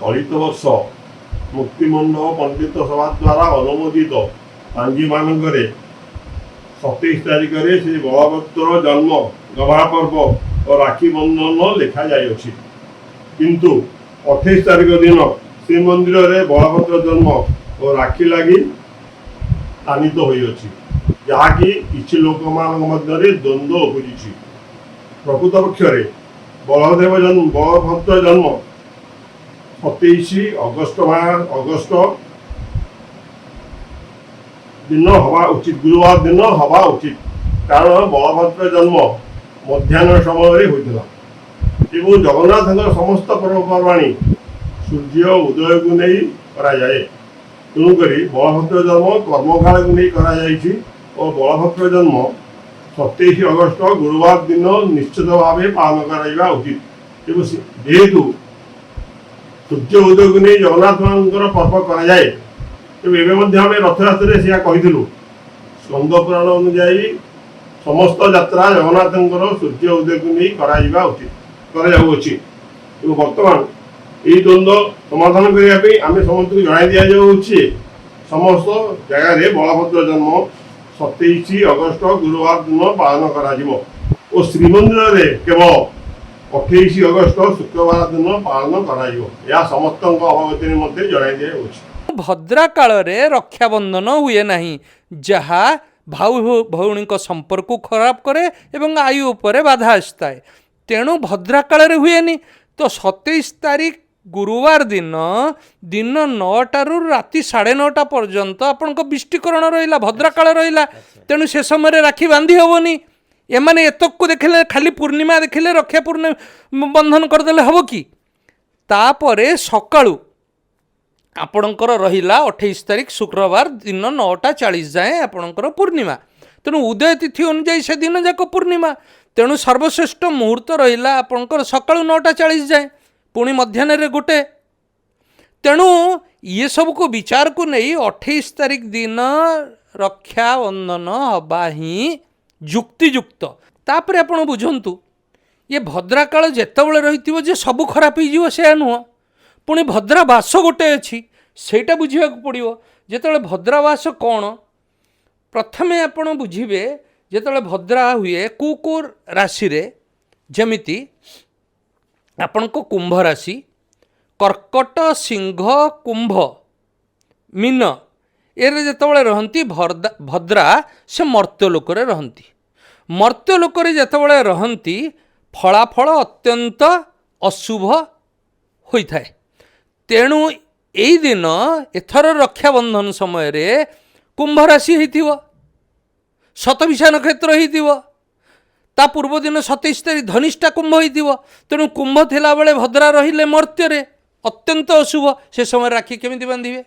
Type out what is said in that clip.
चलित वर्ष मुक्तिमंडल पंडित सभा द्वारा अनुमोदित पांजी मानकरे 27 तारिख में श्री बलभद्र जन्म गभा पर्व और राखी बंधन लिखा जाए किंतु 28 तारिख दिन श्रीमंदिर में बलभद्र जन्म और राखी लगी स्थानित होती जहाँकि किसी लोक मध्य द्वंद्व उपजी प्रकृत पक्ष बलभद्र जन्म 27 अगस्त दिन हवा उचित गुरुवार दिन हवा उचित कारण बलभद्र जन्म मध्याह्न समय होता एवं जगन्नाथ समस्त पर्वपर्वाणी सूर्य उदय को नहीं कराए तेणुक बलभद्र जन्म कर्मकाल को नहीं कराई और बलभद्र जन्म 27 अगस्त गुरुवार दिन निश्चित भाव पालन करा उचित जेहेतु सूर्य उदय को नहीं जगन्नाथ मान पर्व कराए तेज आम रथयात्रा से कही स्कंद पुराण अनुजाई समस्त यात्रा जगन्नाथ सूर्य उदय को नहीं करा उचित कराऊँगी बर्तमान यही द्वंद्व समाधान करने आम समस्त को जन दि जाऊँगी समस्त जगार बलभद्र जन्म 27 अगस्त गुरुवार दिन पालन कर श्रीमंदिर में केवल 28 अगस्त शुक्रवार दिन पालन कर समस्त अवगति जन दि जाऊँगी। भद्रा काल रे रक्षाबंधन हुए नहीं जहा भाऊ भौणी संपर्क को खराब करे एवं आयु उपरे बाधा आसता है तेणु भद्रा काल रे हुए नहीं तो 27 तारिख गुरुवार दिन दिन 9टारू राति 9:30 पर्यंत आपण विष्टिकरण रहा भद्रा काल रहा तेणु से समय राखी बांधि हेनी एमाने एतक को देखले खाली पूर्णिमा देखले रक्षा पूर्णिमा बंधन करदे हम कि तापरे सकाळू आपणकर रहिला 28 तारिख शुक्रवार दिन 9:40 जाए आपणकर पूर्णिमा तेणु उदय तिथि अनुजाई से दिन जाक पूर्णिमा तेणु सर्वश्रेष्ठ मुहूर्त रहिला आपणकर सकाळू 9:40 जाए पुणी मध्याह्न गोटे तेणु ये सब को विचार को नहीं 28 तारिख दिन रक्षा बंधन हवा ही युक्तियुक्त तापर आपण बुझंतु ये भद्रा काल जेतबेले रही जे सब खराब हो से नुह पुणी भद्रावास गोटे अच्छी सेटा बुझा पड़ो जिते भद्रावास कौन प्रथमे आपण बुझे जिते भद्रा हुए कौ राशि रे जमिति आपण को कुंभ राशि कर्कट सिंह कुंभ मीन एरे जिते रहती भद्रा से मर्त्यलोक रहती मर्त्यलोक जिते रहती फलाफल अत्यंत अशुभ होता है तेणु यही दिन एथर रक्षाबंधन समय रे कुंभ राशि होइथिवो शतभिषा नक्षत्र होइथिवो ता पूर्व दिन 27 तारिख धनिष्ठा कुंभ होइथिवो तेणु कुंभ थिला बेले भद्रा रहिले मर्त्य रे अत्यंत अशुभ से समय राखी केमिति बांधिबे।